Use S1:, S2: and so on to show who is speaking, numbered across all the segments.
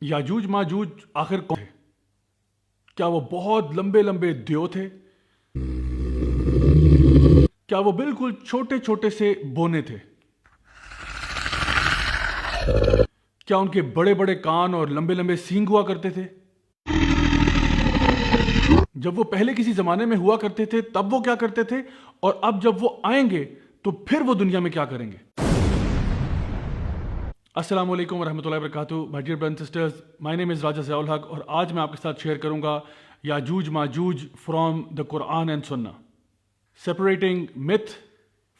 S1: یاجوج ماجوج آخر کون تھے؟ کیا وہ بہت لمبے لمبے دیو تھے؟ کیا وہ بالکل چھوٹے چھوٹے سے بونے تھے؟ کیا ان کے بڑے بڑے کان اور لمبے لمبے سینگ ہوا کرتے تھے؟ جب وہ پہلے کسی زمانے میں ہوا کرتے تھے تب وہ کیا کرتے تھے، اور اب جب وہ آئیں گے تو پھر وہ دنیا میں کیا کریں گے؟ السلام علیکم ورحمۃ اللہ وبرکاتہ. My dear brothers and sisters, my name is Raja Zia ul Haq, اور آج میں آپ کے ساتھ شیئر کروں گا یاجوج ماجوج from the Quran and sunnah, separating myth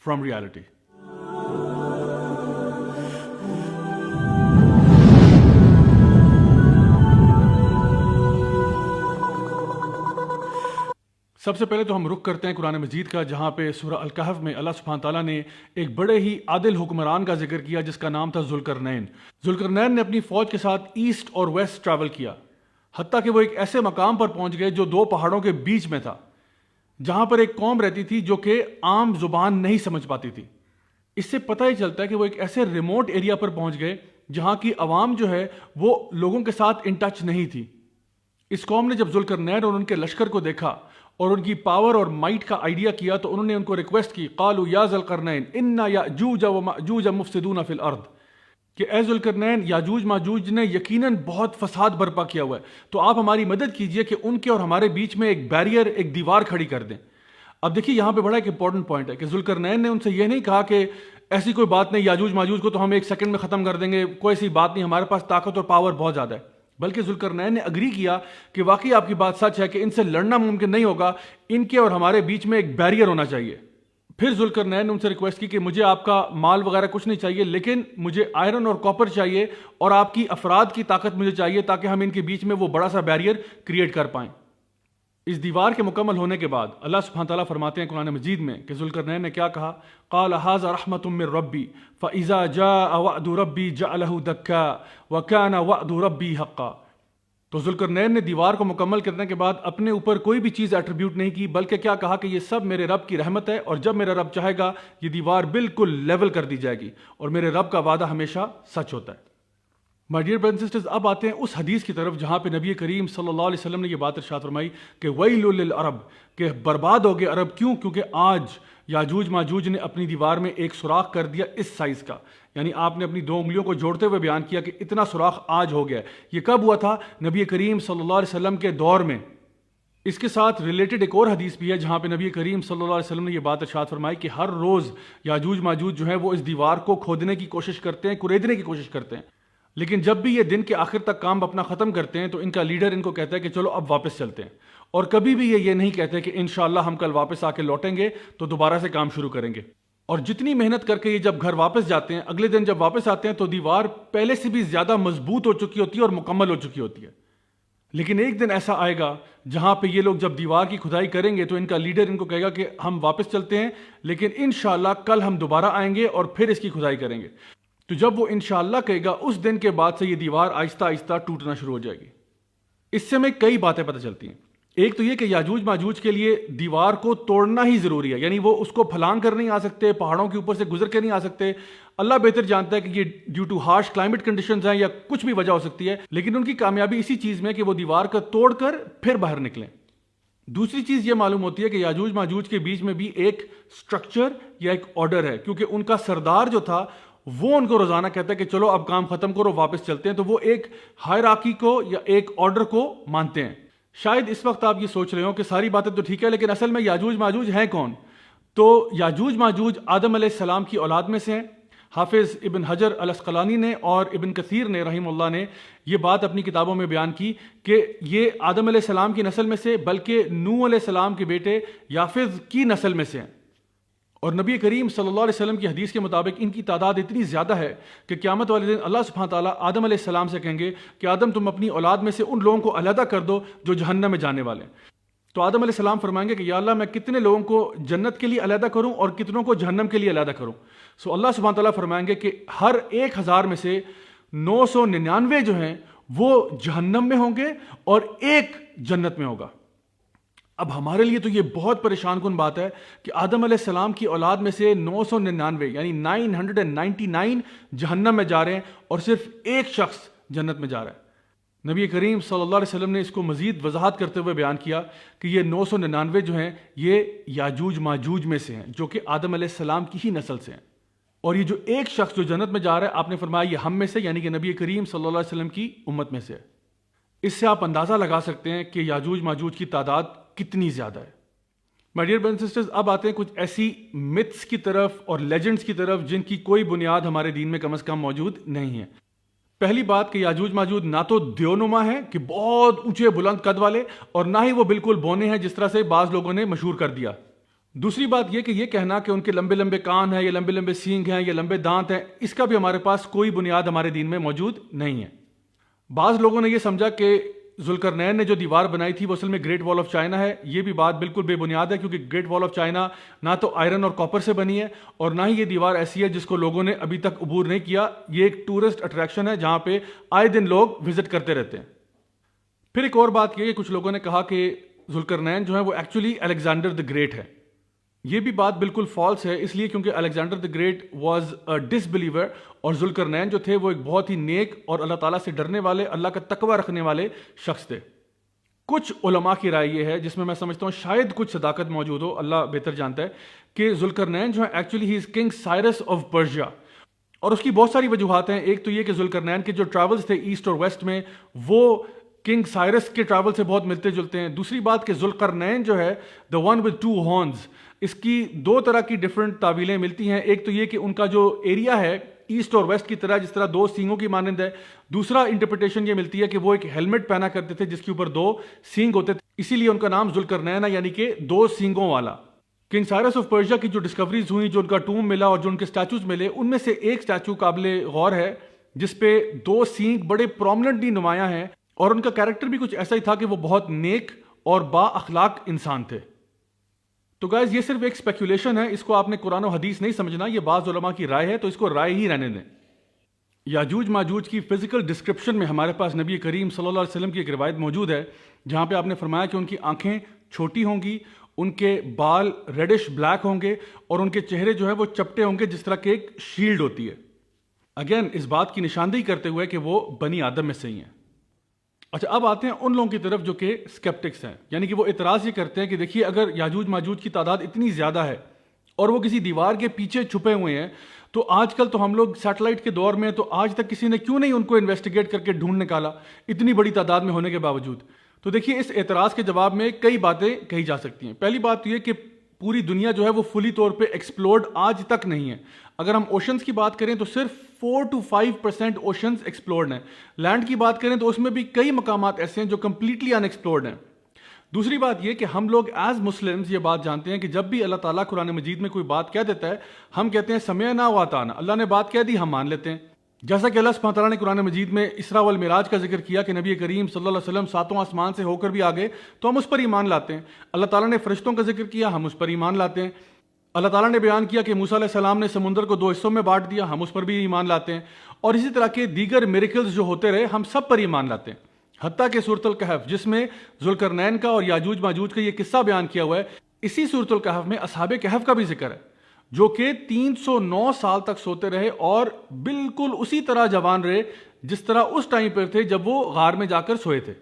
S1: from reality. سب سے پہلے تو ہم رخ کرتے ہیں قرآن مجید کا، جہاں پہ سورہ الکہف میں اللہ سبحانہ تعالیٰ نے ایک بڑے ہی عادل حکمران کا ذکر کیا جس کا نام تھا ذوالقرنین. ذوالقرنین نے اپنی فوج کے ساتھ ایسٹ اور ویسٹ ٹریول کیا، حتیٰ کہ وہ ایک ایسے مقام پر پہنچ گئے جو دو پہاڑوں کے بیچ میں تھا، جہاں پر ایک قوم رہتی تھی جو کہ عام زبان نہیں سمجھ پاتی تھی. اس سے پتہ ہی چلتا ہے کہ وہ ایک ایسے ریموٹ ایریا پر پہنچ گئے جہاں کی عوام جو ہے وہ لوگوں کے ساتھ ان ٹچ نہیں تھی. اس قوم نے جب ذوالقرنین اور ان کے لشکر کو دیکھا اور ان کی پاور اور مائٹ کا آئیڈیا کیا تو انہوں نے ان کو ریکویسٹ کی، قالوا یا ذوالقرنین انا یاجوج وماجوج مفسدون فی الارض، کہ اے ذوالقرنین یاجوج ماجوج نے یقیناً بہت فساد برپا کیا ہوا ہے، تو آپ ہماری مدد کیجئے کہ ان کے اور ہمارے بیچ میں ایک بیریئر، ایک دیوار کھڑی کر دیں. اب دیکھیے یہاں پہ بڑا ایک امپورٹنٹ پوائنٹ ہے کہ ذوالقرنین نے ان سے یہ نہیں کہا کہ ایسی کوئی بات نہیں، یاجوج ماجوج کو تو ہم ایک سیکنڈ میں ختم کر دیں گے، کوئی ایسی بات نہیں، ہمارے پاس طاقت اور پاور بہت زیادہ ہے. بلکہ ذوالقرنین نے اگری کیا کہ واقعی آپ کی بات سچ ہے کہ ان سے لڑنا ممکن نہیں ہوگا، ان کے اور ہمارے بیچ میں ایک بیریئر ہونا چاہیے. پھر ذوالقرنین نے ان سے ریکویسٹ کی کہ مجھے آپ کا مال وغیرہ کچھ نہیں چاہیے، لیکن مجھے آئرن اور کاپر چاہیے اور آپ کی افراد کی طاقت مجھے چاہیے تاکہ ہم ان کے بیچ میں وہ بڑا سا بیریئر کریٹ کر پائیں. اس دیوار کے مکمل ہونے کے بعد اللہ سبحانہ تعالیٰ فرماتے ہیں قرآن مجید میں کہ ذوالقرنین نے کیا کہا، قال ھذا رحمۃ من ربی فاذا جاء وعد ربی جعلہ دکا وکان وعد ربی حقا. تو ذوالقرنین نے دیوار کو مکمل کرنے کے بعد اپنے اوپر کوئی بھی چیز ایٹریبیوٹ نہیں کی، بلکہ کیا کہا کہ یہ سب میرے رب کی رحمت ہے، اور جب میرا رب چاہے گا یہ دیوار بالکل لیول کر دی جائے گی، اور میرے رب کا وعدہ ہمیشہ سچ ہوتا ہے. مائی ڈیئر برادرز اینڈ سسٹرز، اب آتے ہیں اس حدیث کی طرف جہاں پہ نبی کریم صلی اللہ علیہ وسلم نے یہ بات ارشاد فرمائی کہ ویل للعرب، کہ برباد ہو گئے عرب. کیوں؟ کیونکہ آج یاجوج ماجوج نے اپنی دیوار میں ایک سوراخ کر دیا اس سائز کا، یعنی آپ نے اپنی دو انگلیوں کو جوڑتے ہوئے بیان کیا کہ اتنا سوراخ آج ہو گیا. یہ کب ہوا تھا؟ نبی کریم صلی اللہ علیہ وسلم کے دور میں. اس کے ساتھ ریلیٹڈ ایک اور حدیث بھی ہے جہاں پہ نبی کریم صلی اللہ علیہ وسلم نے یہ بات ارشاد فرمائی کہ ہر روز یاجوج ماجوج جو ہے وہ اس دیوار کو کھودنے کی کوشش کرتے ہیں، کریدنے کی کوشش کرتے ہیں، لیکن جب بھی یہ دن کے آخر تک کام اپنا ختم کرتے ہیں تو ان کا لیڈر ان کو کہتا ہے کہ چلو اب واپس چلتے ہیں، اور کبھی بھی یہ نہیں کہتے کہ انشاءاللہ ہم کل واپس آ کے لوٹیں گے تو دوبارہ سے کام شروع کریں گے. اور جتنی محنت کر کے یہ جب گھر واپس جاتے ہیں، اگلے دن جب واپس آتے ہیں تو دیوار پہلے سے بھی زیادہ مضبوط ہو چکی ہوتی ہے اور مکمل ہو چکی ہوتی ہے. لیکن ایک دن ایسا آئے گا جہاں پہ یہ لوگ جب دیوار کی کھدائی کریں گے تو ان کا لیڈر ان کو کہے گا کہ ہم واپس چلتے ہیں، لیکن انشاءاللہ کل ہم دوبارہ آئیں گے اور پھر اس کی کھدائی کریں گے. تو جب وہ انشاءاللہ کہے گا اس دن کے بعد سے یہ دیوار آہستہ آہستہ ٹوٹنا شروع ہو جائے گی. اس سے ہمیں کئی باتیں پتہ چلتی ہیں. ایک تو یہ کہ یاجوج ماجوج کے لیے دیوار کو توڑنا ہی ضروری ہے، یعنی وہ اس کو پھلانگ کر نہیں آ سکتے، پہاڑوں کے اوپر سے گزر کے نہیں آ سکتے. اللہ بہتر جانتا ہے کہ یہ due to harsh climate conditions ہیں یا کچھ بھی وجہ ہو سکتی ہے، لیکن ان کی کامیابی اسی چیز میں کہ وہ دیوار کو توڑ کر پھر باہر نکلیں. دوسری چیز یہ معلوم ہوتی ہے کہ یاجوج ماجوج کے بیچ میں بھی ایک سٹرکچر یا ایک آرڈر ہے، کیونکہ ان کا سردار جو تھا وہ ان کو روزانہ کہتا ہے کہ چلو اب کام ختم کرو، واپس چلتے ہیں. تو وہ ایک ہائرارکی کو یا ایک آرڈر کو مانتے ہیں. شاید اس وقت آپ یہ سوچ رہے ہو کہ ساری باتیں تو ٹھیک ہے، لیکن اصل میں یاجوج ماجوج ہیں کون؟ تو یاجوج ماجوج آدم علیہ السلام کی اولاد میں سے ہیں. حافظ ابن حجر الاسقلانی نے اور ابن کثیر نے رحم اللہ نے یہ بات اپنی کتابوں میں بیان کی کہ یہ آدم علیہ السلام کی نسل میں سے بلکہ نوح علیہ السلام کے بیٹے یافذ کی نسل میں سے ہیں. اور نبی کریم صلی اللہ علیہ وسلم کی حدیث کے مطابق ان کی تعداد اتنی زیادہ ہے کہ قیامت والے دن اللہ سبحانہ تعالیٰ آدم علیہ السلام سے کہیں گے کہ آدم تم اپنی اولاد میں سے ان لوگوں کو علیحدہ کر دو جو جہنم میں جانے والے ہیں. تو آدم علیہ السلام فرمائیں گے کہ یا اللہ میں کتنے لوگوں کو جنت کے لیے علیحدہ کروں اور کتنوں کو جہنم کے لیے علیحدہ کروں. سو اللہ سبحانہ تعالیٰ فرمائیں گے کہ ہر 1000 میں سے 999 جو ہیں وہ جہنم میں ہوں گے اور ایک جنت میں ہوگا. اب ہمارے لیے تو یہ بہت پریشان کن بات ہے کہ آدم علیہ السلام کی اولاد میں سے 999 یعنی 999 جہنم میں جا رہے ہیں اور صرف ایک شخص جنت میں جا رہا ہے. نبی کریم صلی اللہ علیہ وسلم نے اس کو مزید وضاحت کرتے ہوئے بیان کیا کہ یہ 999 جو ہیں یہ یاجوج ماجوج میں سے ہیں، جو کہ آدم علیہ السلام کی ہی نسل سے ہیں، اور یہ جو ایک شخص جو جنت میں جا رہا ہے آپ نے فرمایا یہ ہم میں سے یعنی کہ نبی کریم صلی اللہ علیہ وسلم کی امت میں سے ہے۔ اس سے آپ اندازہ لگا سکتے ہیں کہ یاجوج ماجوج کی تعداد کتنی زیادہ ہے۔ مائی ڈیئر برادرز اینڈ سسٹرز، اب آتے ہیں کچھ ایسی متس کی طرف اور لیجنڈز کی طرف جن کی کوئی بنیاد ہمارے دین میں کم از کم موجود نہیں ہے۔ پہلی بات کہ یاجوج ماجوج نہ تو دیونما ہیں کہ بہت اونچے بلند قد والے، اور نہ ہی وہ بالکل بونے ہیں جس طرح سے بعض لوگوں نے مشہور کر دیا۔ دوسری بات یہ کہ یہ کہنا کہ ان کے لمبے لمبے کان ہیں یا لمبے لمبے سینگ ہیں یا لمبے دانت ہیں، اس کا بھی ہمارے پاس کوئی بنیاد ہمارے دین میں موجود نہیں ہے۔ بعض لوگوں نے یہ سمجھا کہ ذوالقرنین نے جو دیوار بنائی تھی وہ اصل میں گریٹ وال آف چائنا ہے۔ یہ بھی بات بالکل بے بنیاد ہے، کیونکہ گریٹ وال آف چائنا نہ تو آئرن اور کاپر سے بنی ہے، اور نہ ہی یہ دیوار ایسی ہے جس کو لوگوں نے ابھی تک عبور نہیں کیا۔ یہ ایک ٹورسٹ اٹریکشن ہے جہاں پہ آئے دن لوگ وزٹ کرتے رہتے ہیں۔ پھر ایک اور بات یہ کہ کچھ لوگوں نے کہا کہ ذوالقرنین جو ہے وہ ایکچولی الیگزینڈر دی گریٹ ہے۔ یہ بھی بات بالکل فالس ہے، اس لیے کیونکہ Alexander the Great was a disbeliever, اور ذوالقرنین جو تھے وہ ایک بہت ہی نیک اور اللہ تعالیٰ سے ڈرنے والے، اللہ کا تقوی رکھنے والے شخص تھے۔ کچھ علماء کی رائے یہ ہے، جس میں سمجھتا ہوں شاید کچھ صداقت موجود ہو، اللہ بہتر جانتا ہے، کہ ذوالقرنین جو ہے actually he is king Cyrus of Persia, اور اس کی بہت ساری وجوہات ہیں۔ ایک تو یہ کہ ذوالقرنین کے جو ٹریولز تھے ایسٹ اور ویسٹ میں وہ کنگ سائرس کے ٹریول سے بہت ملتے جلتے ہیں۔ دوسری بات کہ ذوالقرنین جو ہے the one with two horns, اس کی دو طرح کی ڈفرنٹ تعویلیں ملتی ہیں۔ ایک تو یہ کہ ان کا جو ایریا ہے ایسٹ اور ویسٹ کی طرح جس طرح دو سینگوں کی مانند ہے۔ دوسرا انٹرپریٹیشن یہ ملتی ہے کہ وہ ایک ہیلمٹ پہنا کرتے تھے جس کے اوپر دو سینگ ہوتے تھے، اسی لیے ان کا نام ذوالقرنین ہے، یعنی کہ دو سینگوں والا۔ کنگ سائرس آف پرشیا کی جو ڈسکوریز ہوئی، جو ان کا ٹوم ملا اور جو ان کے سٹیچوز ملے، ان میں سے ایک سٹیچو قابل غور ہے جس پہ دو سینگ بڑے پرومننٹلی نمایاں ہیں، اور ان کا کیریکٹر بھی کچھ ایسا ہی تھا کہ وہ بہت نیک اور با اخلاق انسان تھے۔ تو گائز یہ صرف ایک اسپیکولیشن ہے، اس کو آپ نے قرآن و حدیث نہیں سمجھنا، یہ بعض علماء کی رائے ہے، تو اس کو رائے ہی رہنے دیں۔ یاجوج ماجوج کی فزیکل ڈسکرپشن میں ہمارے پاس نبی کریم صلی اللہ علیہ وسلم کی ایک روایت موجود ہے جہاں پہ آپ نے فرمایا کہ ان کی آنکھیں چھوٹی ہوں گی، ان کے بال ریڈش بلیک ہوں گے، اور ان کے چہرے جو ہیں وہ چپٹے ہوں گے جس طرح کہ ایک شیلڈ ہوتی ہے۔ اگین اس بات کی نشاندہی کرتے ہوئے کہ وہ بنی آدم میں سے ہی ہیں۔ اچھا، اب آتے ہیں ان لوگوں کی طرف جو کہ اسکیپٹکس ہیں، یعنی کہ وہ اعتراض یہ کرتے ہیں کہ دیکھیے اگر یاجوج ماجوج کی تعداد اتنی زیادہ ہے اور وہ کسی دیوار کے پیچھے چھپے ہوئے ہیں، تو آج کل تو ہم لوگ سیٹلائٹ کے دور میں، تو آج تک کسی نے کیوں نہیں ان کو انویسٹیگیٹ کر کے ڈھونڈ نکالا اتنی بڑی تعداد میں ہونے کے باوجود؟ تو دیکھیے اس اعتراض کے جواب میں کئی باتیں کہی جا سکتی ہیں۔ پہلی بات یہ کہ پوری دنیا جو ہے وہ فلی طور پہ ایکسپلورڈ آج تک نہیں ہے۔ اگر ہم اوشنز کی بات کریں تو صرف 4 to 5% اوشنز ایکسپلورڈ ہیں۔ لینڈ کی بات کریں تو اس میں بھی کئی مقامات ایسے ہیں جو کمپلیٹلی ان ایکسپلورڈ ہیں۔ دوسری بات یہ کہ ہم لوگ ایز مسلمز یہ بات جانتے ہیں کہ جب بھی اللہ تعالیٰ قرآن مجید میں کوئی بات کہہ دیتا ہے ہم کہتے ہیں سمعنا و اطعنا، اللہ نے بات کہہ دی ہم مان لیتے ہیں۔ جیسا کہ اللہ سبحانہ تعالیٰ نے قرآن مجید میں اسراء والمعراج کا ذکر کیا کہ نبی کریم صلی اللہ علیہ وسلم ساتوں آسمان سے ہو کر بھی آگے، تو ہم اس پر ایمان لاتے ہیں۔ اللہ تعالیٰ نے فرشتوں کا ذکر کیا، ہم اس پر ایمان لاتے ہیں۔ اللہ تعالیٰ نے بیان کیا کہ موسیٰ علیہ السلام نے سمندر کو 2 حصوں میں بانٹ دیا، ہم اس پر بھی ایمان لاتے ہیں۔ اور اسی طرح کے دیگر میریکلز جو ہوتے رہے ہم سب پر ایمان لاتے ہیں، حتیٰ کہ سورۃ الکہف جس میں ذوالقرنین کا اور یاجوج ماجوج کا یہ قصہ بیان کیا ہوا ہے، اسی سورۃ الکہف میں اصحاب کہف کا بھی ذکر ہے جو کہ 309 سال تک سوتے رہے اور بالکل اسی طرح جوان رہے جس طرح اس ٹائم پر تھے جب وہ غار میں جا کر سوئے تھے۔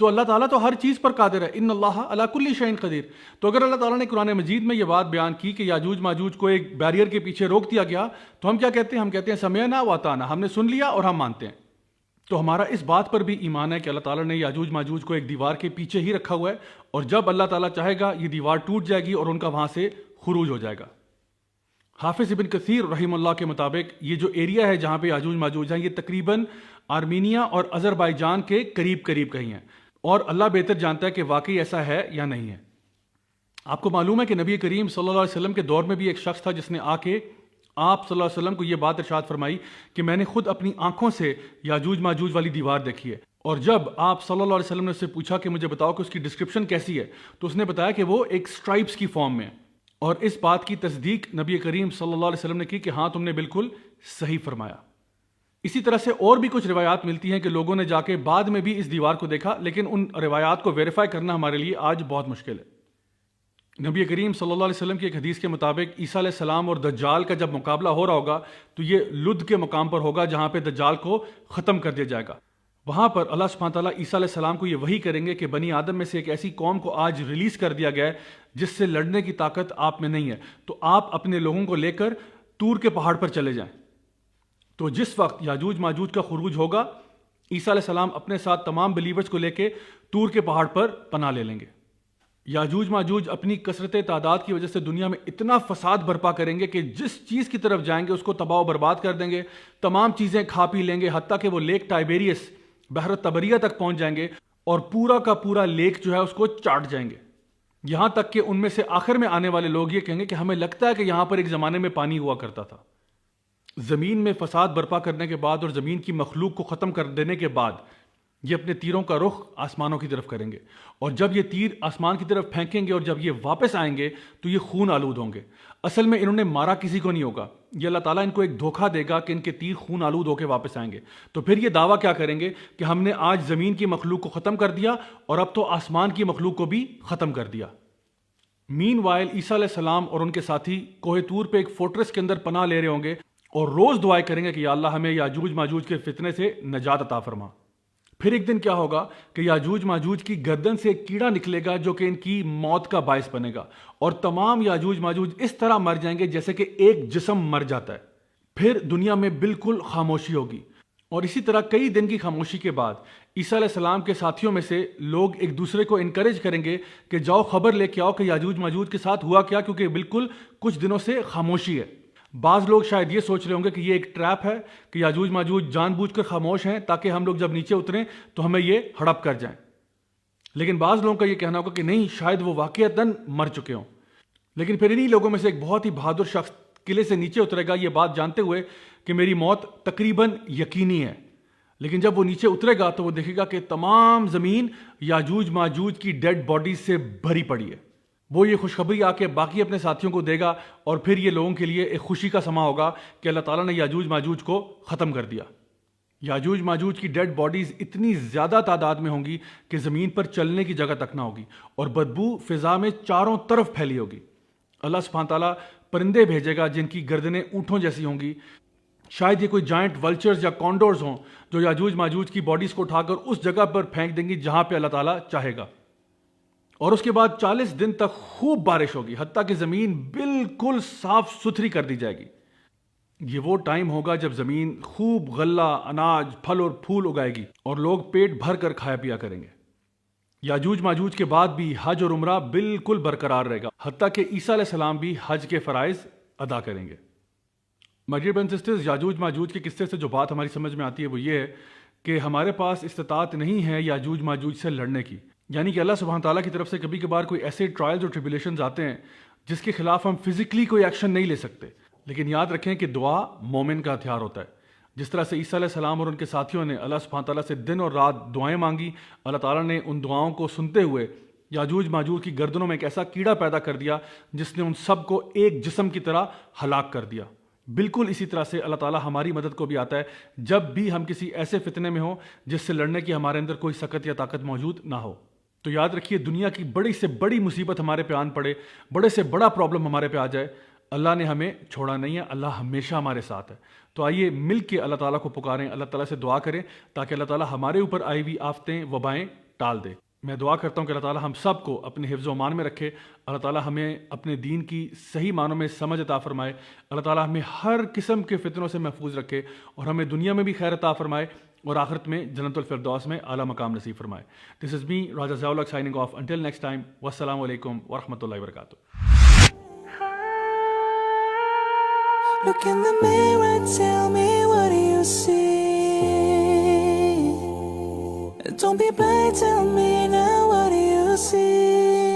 S1: تو اللہ تعالیٰ تو ہر چیز پر قادر ہے، ان اللہ علی کل شیء قدیر۔ تو اگر اللہ تعالیٰ نے قرآن مجید میں یہ بات بیان کی کہ یاجوج ماجوج کو ایک بیریئر کے پیچھے روک دیا گیا، تو ہم کیا کہتے ہیں؟ ہم کہتے ہیں سمعنا و اطعنا، ہم نے سن لیا اور ہم مانتے ہیں۔ تو ہمارا اس بات پر بھی ایمان ہے کہ اللہ تعالیٰ نے یاجوج ماجوج کو ایک دیوار کے پیچھے ہی رکھا ہوا ہے، اور جب اللہ تعالیٰ چاہے گا یہ دیوار ٹوٹ جائے گی اور ان کا وہاں سے خروج ہو جائے گا۔ حافظ ابن کثیر رحمہ اللہ کے مطابق یہ جو ایریا ہے جہاں پہ یاجوج ماجوج ہیں یہ تقریباً آرمینیا اور آذربائیجان کے قریب قریب کہیں ہیں، اور اللہ بہتر جانتا ہے کہ واقعی ایسا ہے یا نہیں ہے۔ آپ کو معلوم ہے کہ نبی کریم صلی اللہ علیہ وسلم کے دور میں بھی ایک شخص تھا جس نے آ کے آپ صلی اللہ علیہ وسلم کو یہ بات ارشاد فرمائی کہ میں نے خود اپنی آنکھوں سے یاجوج ماجوج والی دیوار دیکھی ہے۔ اور جب آپ صلی اللہ علیہ وسلم نے اس سے پوچھا کہ مجھے بتاؤ کہ اس کی ڈسکرپشن کیسی ہے، تو اس نے بتایا کہ وہ ایک سٹرائپس کی فارم میں ہے، اور اس بات کی تصدیق نبی کریم صلی اللہ علیہ وسلم نے کی کہ ہاں تم نے بالکل صحیح فرمایا۔ اسی طرح سے اور بھی کچھ روایات ملتی ہیں کہ لوگوں نے جا کے بعد میں بھی اس دیوار کو دیکھا، لیکن ان روایات کو ویریفائی کرنا ہمارے لیے آج بہت مشکل ہے۔ نبی کریم صلی اللہ علیہ وسلم کی ایک حدیث کے مطابق عیسیٰ علیہ السلام اور دجال کا جب مقابلہ ہو رہا ہوگا تو یہ لد کے مقام پر ہوگا جہاں پہ دجال کو ختم کر دیا جائے گا۔ وہاں پر اللہ سبحانہ تعالیٰ عیسیٰ علیہ السلام کو یہ وحی کریں گے کہ بنی آدم میں سے ایک ایسی قوم کو آج ریلیز کر دیا گیا ہے جس سے لڑنے کی طاقت آپ میں نہیں ہے، تو آپ اپنے لوگوں کو لے کر طور کے پہاڑ پر چلے جائیں۔ تو جس وقت یاجوج ماجوج کا خروج ہوگا، عیسیٰ علیہ السلام اپنے ساتھ تمام بلیورز کو لے کے طور کے پہاڑ پر پناہ لے لیں گے۔ یاجوج ماجوج اپنی کثرت تعداد کی وجہ سے دنیا میں اتنا فساد برپا کریں گے کہ جس چیز کی طرف جائیں گے اس کو تباہ و برباد کر دیں گے، تمام چیزیں کھا پی لیں گے، حتیٰ کہ وہ لیک ٹائبیریس بحر تبریہ تک پہنچ جائیں گے اور پورا کا پورا لیک جو ہے اس کو چاٹ جائیں گے۔ یہاں تک کہ ان میں سے آخر میں آنے والے لوگ یہ کہیں گے کہ ہمیں لگتا ہے کہ یہاں پر ایک زمانے میں پانی ہوا کرتا تھا۔ زمین میں فساد برپا کرنے کے بعد اور زمین کی مخلوق کو ختم کر دینے کے بعد یہ اپنے تیروں کا رخ آسمانوں کی طرف کریں گے، اور جب یہ تیر آسمان کی طرف پھینکیں گے اور جب یہ واپس آئیں گے تو یہ خون آلود ہوں گے۔ اصل میں انہوں نے مارا کسی کو نہیں ہوگا، یہ اللہ تعالیٰ ان کو ایک دھوکہ دے گا کہ ان کے تیر خون آلود ہو کے واپس آئیں گے۔ تو پھر یہ دعویٰ کیا کریں گے کہ ہم نے آج زمین کی مخلوق کو ختم کر دیا اور اب تو آسمان کی مخلوق کو بھی ختم کر دیا۔ مین وائل عیسیٰ علیہ السلام اور ان کے ساتھی کوہ طور پہ ایک فورٹریس کے اندر پناہ لے رہے ہوں گے اور روز دعائیں کریں گے کہ یا اللہ ہمیں یاجوج ماجوج کے فتنے سے نجات عطا فرما۔ پھر ایک دن کیا ہوگا کہ یاجوج ماجوج کی گردن سے ایک کیڑا نکلے گا جو کہ ان کی موت کا باعث بنے گا، اور تمام یاجوج ماجوج اس طرح مر جائیں گے جیسے کہ ایک جسم مر جاتا ہے۔ پھر دنیا میں بالکل خاموشی ہوگی، اور اسی طرح کئی دن کی خاموشی کے بعد عیسیٰ علیہ السلام کے ساتھیوں میں سے لوگ ایک دوسرے کو انکریج کریں گے کہ جاؤ خبر لے کے آؤ کہ یاجوج ماجوج کے ساتھ ہوا کیا، کیونکہ بالکل کچھ دنوں سے خاموشی ہے۔ بعض لوگ شاید یہ سوچ رہے ہوں گے کہ یہ ایک ٹریپ ہے کہ یاجوج ماجوج جان بوجھ کر خاموش ہیں تاکہ ہم لوگ جب نیچے اتریں تو ہمیں یہ ہڑپ کر جائیں، لیکن بعض لوگوں کا یہ کہنا ہوگا کہ نہیں، شاید وہ واقعتاً مر چکے ہوں۔ لیکن پھر انہی لوگوں میں سے ایک بہت ہی بہادر شخص قلعے سے نیچے اترے گا یہ بات جانتے ہوئے کہ میری موت تقریباً یقینی ہے، لیکن جب وہ نیچے اترے گا تو وہ دیکھے گا کہ تمام زمین یاجوج ماجوج کی ڈیڈ باڈیز سے بھری پڑی ہے۔ وہ یہ خوشخبری آ کے باقی اپنے ساتھیوں کو دے گا، اور پھر یہ لوگوں کے لیے ایک خوشی کا سما ہوگا کہ اللہ تعالیٰ نے یاجوج ماجوج کو ختم کر دیا۔ یاجوج ماجوج کی ڈیڈ باڈیز اتنی زیادہ تعداد میں ہوں گی کہ زمین پر چلنے کی جگہ تک نہ ہوگی، اور بدبو فضا میں چاروں طرف پھیلی ہوگی۔ اللہ سبحانہ تعالیٰ پرندے بھیجے گا جن کی گردنیں اونٹوں جیسی ہوں گی، شاید یہ کوئی جائنٹ ولچرز یا کانڈورز ہوں جو یاجوج ماجوج کی باڈیز کو اٹھا کر اس جگہ پر پھینک دیں گی جہاں پہ اللہ تعالیٰ چاہے گا، اور اس کے بعد 40 دن تک خوب بارش ہوگی حتیٰ کہ زمین بالکل صاف ستھری کر دی جائے گی۔ یہ وہ ٹائم ہوگا جب زمین خوب غلہ، اناج، پھل اور پھول اگائے گی اور لوگ پیٹ بھر کر کھایا پیا کریں گے۔ یاجوج ماجوج کے بعد بھی حج اور عمرہ بالکل برقرار رہے گا، حتیٰ کہ عیسیٰ علیہ السلام بھی حج کے فرائض ادا کریں گے۔ My dear brothers and sisters, یاجوج ماجوج کے قصے سے جو بات ہماری سمجھ میں آتی ہے وہ یہ ہے کہ ہمارے پاس استطاعت نہیں ہے یاجوج ماجوج سے لڑنے کی، یعنی کہ اللہ سبحانہ تعالیٰ کی طرف سے کبھی کبھار کوئی ایسے ٹرائلز اور ٹریبولیشنز آتے ہیں جس کے خلاف ہم فزیکلی کوئی ایکشن نہیں لے سکتے، لیکن یاد رکھیں کہ دعا مومن کا ہتھیار ہوتا ہے۔ جس طرح سے عیسیٰ علیہ السلام اور ان کے ساتھیوں نے اللہ سبحانہ تعالیٰ سے دن اور رات دعائیں مانگی، اللہ تعالیٰ نے ان دعاؤں کو سنتے ہوئے یاجوج ماجوج کی گردنوں میں ایک ایسا کیڑا پیدا کر دیا جس نے ان سب کو ایک جسم کی طرح ہلاک کر دیا۔ بالکل اسی طرح سے اللہ تعالیٰ ہماری مدد کو بھی آتا ہے جب بھی ہم کسی ایسے فتنے میں ہوں جس سے لڑنے کی ہمارے اندر کوئی سکت یا طاقت موجود نہ ہو۔ تو یاد رکھیے، دنیا کی بڑی سے بڑی مصیبت ہمارے پہ آن پڑے، بڑے سے بڑا پرابلم ہمارے پہ آ جائے، اللہ نے ہمیں چھوڑا نہیں ہے، اللہ ہمیشہ ہمارے ساتھ ہے۔ تو آئیے مل کے اللہ تعالیٰ کو پکاریں، اللہ تعالیٰ سے دعا کریں تاکہ اللہ تعالیٰ ہمارے اوپر آئی ہوئی آفتیں، وبائیں ٹال دے۔ میں دعا کرتا ہوں کہ اللہ تعالیٰ ہم سب کو اپنے حفظ و امان میں رکھے، اللہ تعالیٰ ہمیں اپنے دین کی صحیح معنوں میں سمجھ عطا فرمائے، اللہ تعالیٰ ہمیں ہر قسم کے فتنوں سے محفوظ رکھے اور ہمیں دنیا میں بھی خیر عطا فرمائے اور آخرت میں جنت الفردوس میں اعلیٰ مقام نصیب فرمائے۔ دس از می راجہ ضیاء الحق signing off, until next time, والسلام علیکم ورحمۃ اللہ وبرکاتہ۔
S2: Look in the mirror, tell me what do you see? Don't be blind, tell me now what do you see?